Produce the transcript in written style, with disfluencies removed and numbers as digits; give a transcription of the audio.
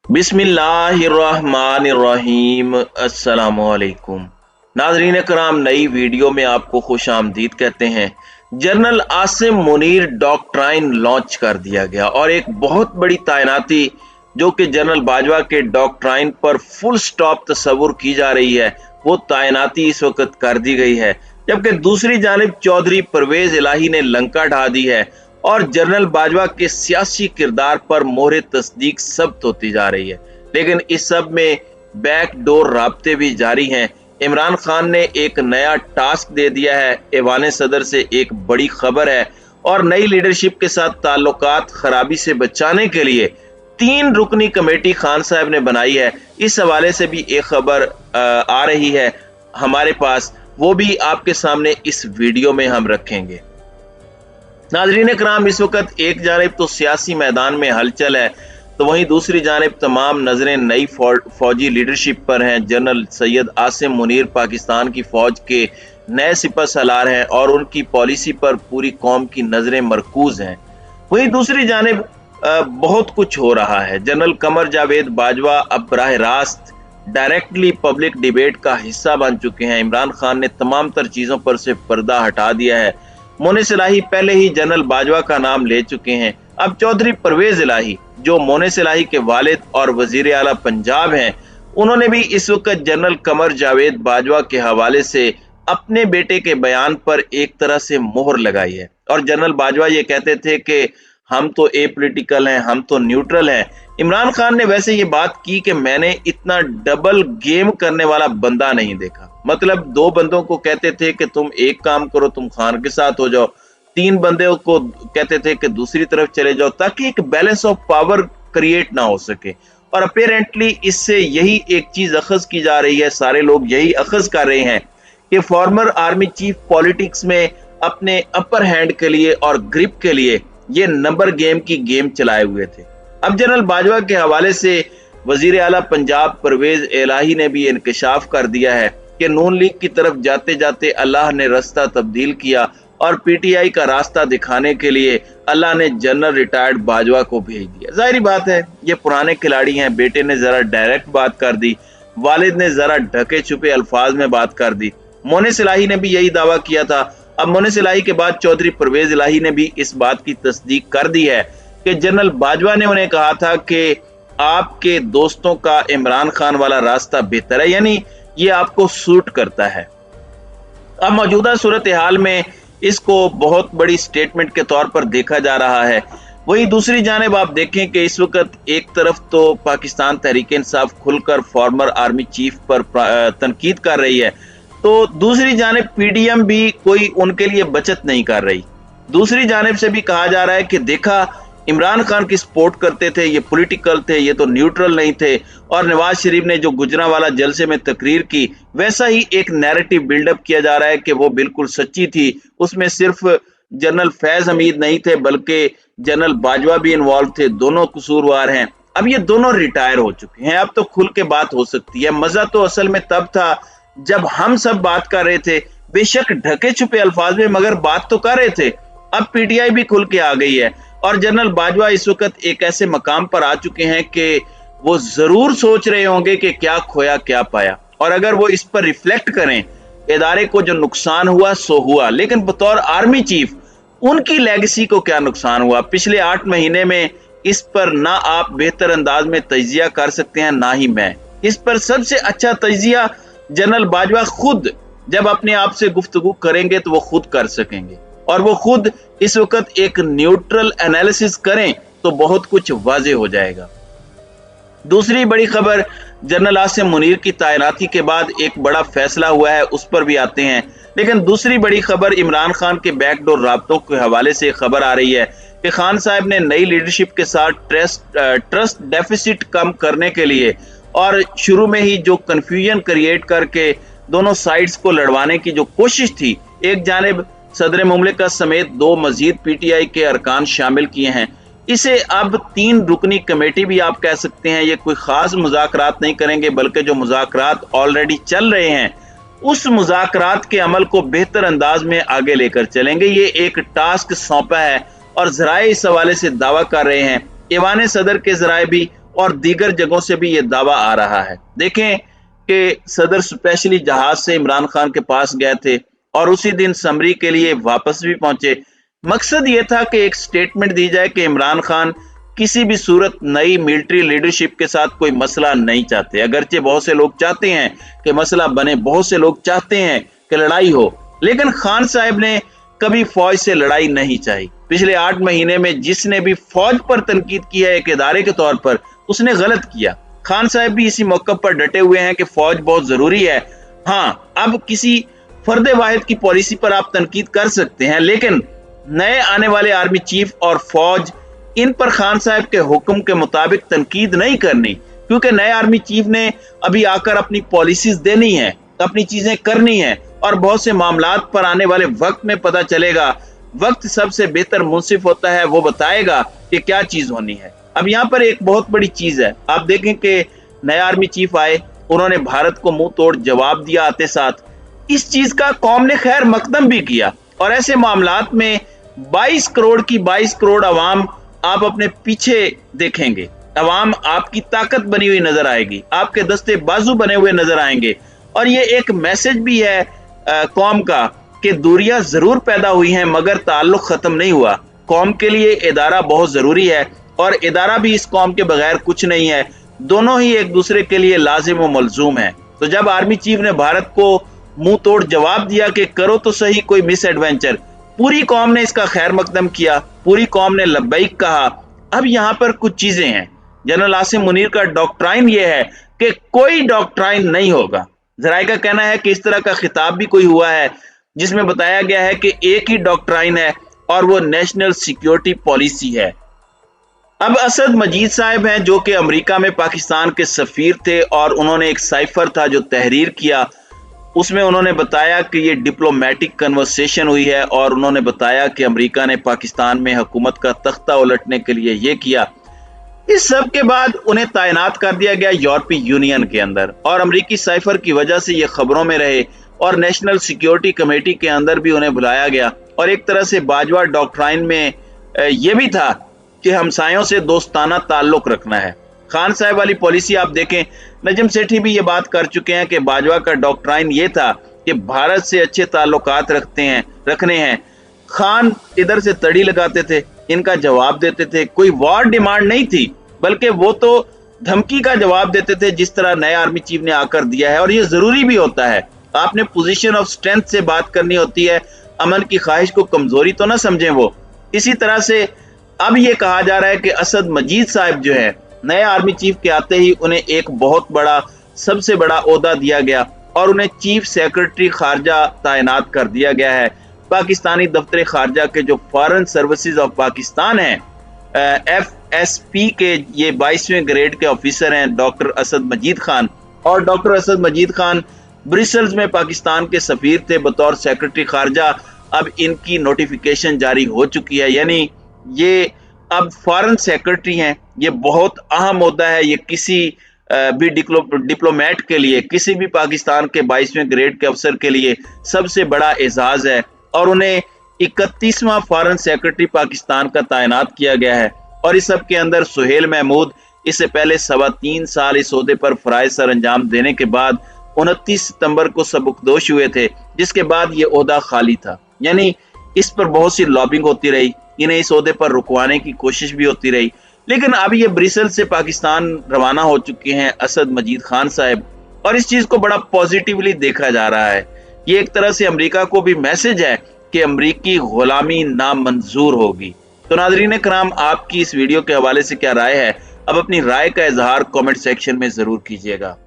बिस्मिल्लाहिर्रहमानिर्रहीम। अस्सलामुअलैकुम नाज़रीन कराम, नई वीडियो में आपको खुश आमदीद कहते हैं। General Asim Munir doctrine launch कर दिया गया और एक बहुत बड़ी तैनाती जो कि जनरल बाजवा के डॉक्ट्राइन पर फुल स्टॉप तस्वुर की जा रही है, वो तैनाती इस वक्त कर दी गई है। जबकि दूसरी जानिब चौधरी परवेज इलाही ने लंका ढा दी है और जनरल बाजवा के सियासी किरदार पर मोहर तस्दीक सब्त होती जा रही है। लेकिन इस सब में बैकडोर राब्ते भी जारी हैं। इमरान खान ने एक नया टास्क दे दिया है, ऐवान सदर से एक बड़ी खबर है और नई लीडरशिप के साथ ताल्लुकात खराबी से बचाने के लिए 3 रुकनी कमेटी खान साहब ने बनाई है। इस हवाले से भी एक खबर आ रही है हमारे पास, वो भी आपके सामने इस वीडियो में हम रखेंगे। नाज़रीन कराम, इस वक्त एक जानिब तो सियासी मैदान में हलचल है, तो वहीं दूसरी जानिब तमाम नजरें नई फौजी लीडरशिप पर हैं। जनरल सैयद आसिम मुनीर पाकिस्तान की फौज के नए सिपह सलार हैं और उनकी पॉलिसी पर पूरी कौम की नजरें मरकूज हैं। वहीं दूसरी जानिब बहुत कुछ हो रहा है। जनरल कमर जावेद बाजवा अब बराह रास्त डायरेक्टली पब्लिक डिबेट का हिस्सा बन चुके हैं। इमरान खान ने तमाम तर चीजों पर से पर्दा हटा दिया है। मोनिस इलाही पहले ही जनरल बाजवा का नाम ले चुके हैं। अब चौधरी परवेज इलाही जो मोनिस इलाही के वालिद और वजीर आला पंजाब हैं, उन्होंने भी इस वक्त जनरल कमर जावेद बाजवा के हवाले से अपने बेटे के बयान पर एक तरह से मोहर लगाई है। और जनरल बाजवा ये कहते थे कि हम तो ए पोलिटिकल हैं, हम तो न्यूट्रल हैं। इमरान खान ने वैसे ये बात की कि मैंने इतना डबल गेम करने वाला बंदा नहीं देखा। मतलब 2 बंदों को कहते थे कि तुम एक काम करो, तुम खान के साथ हो जाओ, 3 बंदों को कहते थे कि दूसरी तरफ चले जाओ, ताकि एक बैलेंस ऑफ पावर क्रिएट ना हो सके। और अपेरेंटली इससे यही एक चीज अखज की जा रही है, सारे लोग यही अखज कर रहे हैं कि फॉर्मर आर्मी चीफ पॉलिटिक्स में अपने अपर हैंड के लिए और ग्रिप के लिए ये नंबर गेम की गेम चलाए हुए थे। अब जनरल बाजवा के हवाले से वजीर आला पंजाब परवेज इलाही ने भी इंकशाफ कर दिया है कि नून लीग की तरफ जाते जाते अल्लाह ने रास्ता तब्दील किया और पीटीआई का रास्ता दिखाने के लिए अल्लाह ने जनरल रिटायर्ड बाजवा को भेज दिया। जाहिर बात है ये पुराने खिलाड़ी हैं। बेटे ने जरा डायरेक्ट बात कर दी, वालिद ने जरा ढके छुपे अल्फाज में बात कर दी। मोनिस इलाही ने भी यही दावा किया था। अब मोनिस इलाही के बाद चौधरी परवेज इलाही ने भी इस बात की तस्दीक कर दी है कि जनरल बाजवा ने उन्हें कहा था कि आपके दोस्तों का इमरान खान वाला रास्ता बेहतर है, यानी ये आपको सूट करता है। अब मौजूदा सूरत हाल में इसको बहुत बड़ी स्टेटमेंट के तौर पर देखा जा रहा है। वही दूसरी जानिब आप देखें कि इस वक्त एक तरफ तो पाकिस्तान तहरीक इंसाफ खुलकर फॉर्मर आर्मी चीफ पर तनकीद कर रही है, तो दूसरी जानिब पीडीएम भी कोई उनके लिए बचत नहीं कर रही। दूसरी जानिब से भी कहा जा रहा है कि देखा इमरान खान की सपोर्ट करते थे, ये पॉलिटिकल थे, ये तो न्यूट्रल नहीं थे। और नवाज शरीफ ने जो गुजरांवाला जलसे में तकरीर की, वैसा ही एक नैरेटिव बिल्डअप किया जा रहा है कि वो बिल्कुल सच्ची थी। उसमें सिर्फ जनरल फैज हमीद नहीं थे बल्कि जनरल बाजवा भी इन्वॉल्व थे, दोनों कसूरवार हैं। अब ये दोनों रिटायर हो चुके हैं, अब तो खुल के बात हो सकती है। मजा तो असल में तब था जब हम सब बात कर रहे थे, बेशक ढके छुपे अल्फाज में, मगर बात तो कर रहे थे। अब पीटीआई भी खुल के आ गई है और जनरल बाजवा इस वक्त एक ऐसे मकाम पर आ चुके हैं कि वो जरूर सोच रहे होंगे कि क्या खोया क्या पाया। और अगर वो इस पर रिफ्लेक्ट करें, इदारे को जो नुकसान हुआ सो हुआ, लेकिन बतौर आर्मी चीफ उनकी लेगेसी को क्या नुकसान हुआ पिछले 8 महीने में, इस पर ना आप बेहतर अंदाज में तजिया कर सकते हैं ना ही मैं। इस पर सबसे अच्छा तजिया जनरल बाजवा खुद जब अपने आप से गुफ्तगू करेंगे तो वो खुद कर सकेंगे, और वो खुद इस वक्त एक न्यूट्रल एनालिसिस करें तो बहुत कुछ वाजे हो जाएगा। दूसरी बड़ी खबर, जनरल आसिम मुनीर की तैनाती के बाद एक बड़ा फैसला हुआ है, उस पर भी आते हैं। लेकिन दूसरी बड़ी खबर इमरान खान के बैकडोर राब्तों के हवाले से खबर आ रही है कि खान साहब ने नई लीडरशिप के साथ ट्रस्ट डेफिसिट कम करने के लिए और शुरू में ही जो कंफ्यूजन क्रिएट करके दोनों साइड्स को लड़वाने की जो कोशिश थी, एक जानिब सदर मुमलिकत समेत 2 मजीद पीटीआई के अरकान शामिल किए हैं। इसे अब 3 रुकनी कमेटी भी आप कह सकते हैं। ये कोई खास मुज़ाकरात नहीं करेंगे बल्कि जो मुज़ाकरात ऑलरेडी चल रहे हैं उस मुज़ाकरात के अमल को बेहतर अंदाज में आगे लेकर चलेंगे। ये एक टास्क सौंपा है और जराए इस हवाले से दावा कर रहे हैं, ऐवान सदर के जराए भी और दीगर जगहों से भी ये दावा आ रहा है। देखें कि सदर स्पेशली जहाज से इमरान खान के पास गए थे और उसी दिन समरी के लिए वापस भी पहुंचे। मकसद ये था कि एक स्टेटमेंट दी जाए कि इमरान खान किसी भी सूरत नई मिलिट्री लीडरशिप के साथ कोई मसला नहीं चाहते। अगरचे बहुत से लोग चाहते हैं कि मसला बने, बहुत से लोग चाहते हैं कि लड़ाई हो, लेकिन खान साहब ने कभी फौज से लड़ाई नहीं चाही। पिछले 8 महीने में जिसने भी फौज पर तनकीद की है एक इदारे के तौर पर, उसने गलत किया। खान साहब भी इसी मौके पर डटे हुए हैं कि फौज बहुत जरूरी है। हाँ, अब किसी फर्दे वाहिद की पॉलिसी पर आप तनकीद कर सकते हैं, लेकिन नए आने वाले आर्मी चीफ और फौज, इन पर खान साहब के हुक्म के मुताबिक तनकीद नहीं करनी, क्योंकि नए आर्मी चीफ ने अभी आकर अपनी पॉलिसीज देनी है, अपनी चीजें करनी है, और बहुत से मामलात पर आने वाले वक्त में पता चलेगा। वक्त सबसे बेहतर मुंसिफ होता है, वो बताएगा कि क्या चीज होनी है। अब यहाँ पर एक बहुत बड़ी चीज है, आप देखें कि नए आर्मी चीफ आए, उन्होंने भारत को मुंह तोड़ जवाब दिया आते साथ। इस चीज का कौम ने खैर मकदम भी किया, और ऐसे मामलात में 22 करोड़ की 22 करोड़ अवाम आप अपने पीछे देखेंगे। अवाम आपकी ताकत बनी हुई नजर आएगी, आपके दस्ते बाजू बने हुए नजर आएंगे, और ये एक मैसेज भी है कौम का कि दूरियां जरूर पैदा हुई हैं मगर ताल्लुक खत्म नहीं हुआ। कौम के लिए इदारा बहुत जरूरी है, और इदारा भी इस कौम के बगैर कुछ नहीं है। दोनों ही एक दूसरे के लिए लाजिम व मलजूम है। तो जब आर्मी चीफ ने भारत को मुंह तोड़ जवाब दिया कि करो तो सही कोई मिस एडवेंचर, पूरी कौम ने इसका खैर मकदम किया, पूरी कौम ने लब्बैक कहा। अब यहाँ पर कुछ चीजें हैं। जनरल आसिम मुनीर का डॉक्ट्राइन ये है कि कोई डॉक्ट्राइन नहीं होगा। जराए का कहना है कि इस तरह का खिताब भी कोई हुआ है जिसमें बताया गया है कि एक ही डॉक्ट्राइन है और वो नेशनल सिक्योरिटी पॉलिसी है। अब असद मजीद साहब हैं जो कि अमेरिका में पाकिस्तान के सफीर थे, और उन्होंने एक साइफर था जो तहरीर किया, उसमें उन्होंने बताया कि ये डिप्लोमेटिक कन्वर्सेशन हुई है, और उन्होंने बताया कि अमेरिका ने पाकिस्तान में हुकूमत का तख्ता उलटने के लिए ये किया। इस सब के बाद उन्हें तैनात कर दिया गया यूरोपीय यूनियन के अंदर, और अमेरिकी साइफर की वजह से ये खबरों में रहे, और नेशनल सिक्योरिटी कमेटी के अंदर भी उन्हें बुलाया गया। और एक तरह से बाजवा डॉक्ट्राइन में यह भी था कि हमसायों से दोस्ताना ताल्लुक रखना है। खान साहब वाली पॉलिसी आप देखें, नजम सेठी भी ये बात कर चुके हैं कि बाजवा का डॉक्ट्राइन ये था कि भारत से अच्छे ताल्लुकात रखने हैं। खान इधर से तड़ी लगाते थे, इनका जवाब देते थे, कोई वॉर डिमांड नहीं थी, बल्कि वो तो धमकी का जवाब देते थे जिस तरह नए आर्मी चीफ ने आकर दिया है। और ये जरूरी भी होता है, आपने पोजीशन ऑफ स्ट्रेंथ से बात करनी होती है, अमन की ख्वाहिश को कमजोरी तो ना समझें वो। इसी तरह से अब ये कहा जा रहा है कि असद मजीद साहब जो है, नए आर्मी चीफ के आते ही उन्हें एक बहुत बड़ा, सबसे बड़ा ओहदा दिया गया, और उन्हें चीफ सेक्रेटरी खारजा तैनात कर दिया गया है। पाकिस्तानी दफ्तर खारजा के जो फॉरेन सर्विसेज ऑफ पाकिस्तान हैं, FSP के ये 22वें ग्रेड के ऑफिसर हैं डॉक्टर असद मजीद खान। और डॉक्टर असद मजीद खान ब्रिसल्स में पाकिस्तान के सफीर थे बतौर सेक्रेटरी खारजा। अब इनकी नोटिफिकेशन जारी हो चुकी है, यानी ये अब फॉरेन सेक्रेटरी हैं। ये बहुत अहम ओहदा है, ये किसी भी डिप्लोमेट के लिए, किसी भी पाकिस्तान के 22वें ग्रेड के अफसर के लिए सबसे बड़ा एजाज है। और उन्हें 31वां फॉरेन सेक्रेटरी पाकिस्तान का तैनात किया गया है। और इस सब के अंदर सुहेल महमूद इससे पहले 3.25 साल इस ओहदे पर फराइज सर अंजाम देने के बाद 29 सितंबर को सबकदोश हुए थे, जिसके बाद ये ओहदा खाली था। यानी इस पर बहुत सी लॉबिंग होती रही, इन्हें इस ओहदे पर रुकवाने की कोशिश भी होती रही, लेकिन अब ये ब्रिसल से पाकिस्तान रवाना हो चुके हैं असद मजीद खान साहब, और इस चीज को बड़ा पॉजिटिवली देखा जा रहा है। ये एक तरह से अमेरिका को भी मैसेज है कि अमेरिकी गुलामी नामंजूर होगी। तो नाज़रीन कराम, आपकी इस वीडियो के हवाले से क्या राय है? अब अपनी राय का इजहार कमेंट सेक्शन में जरूर कीजिएगा।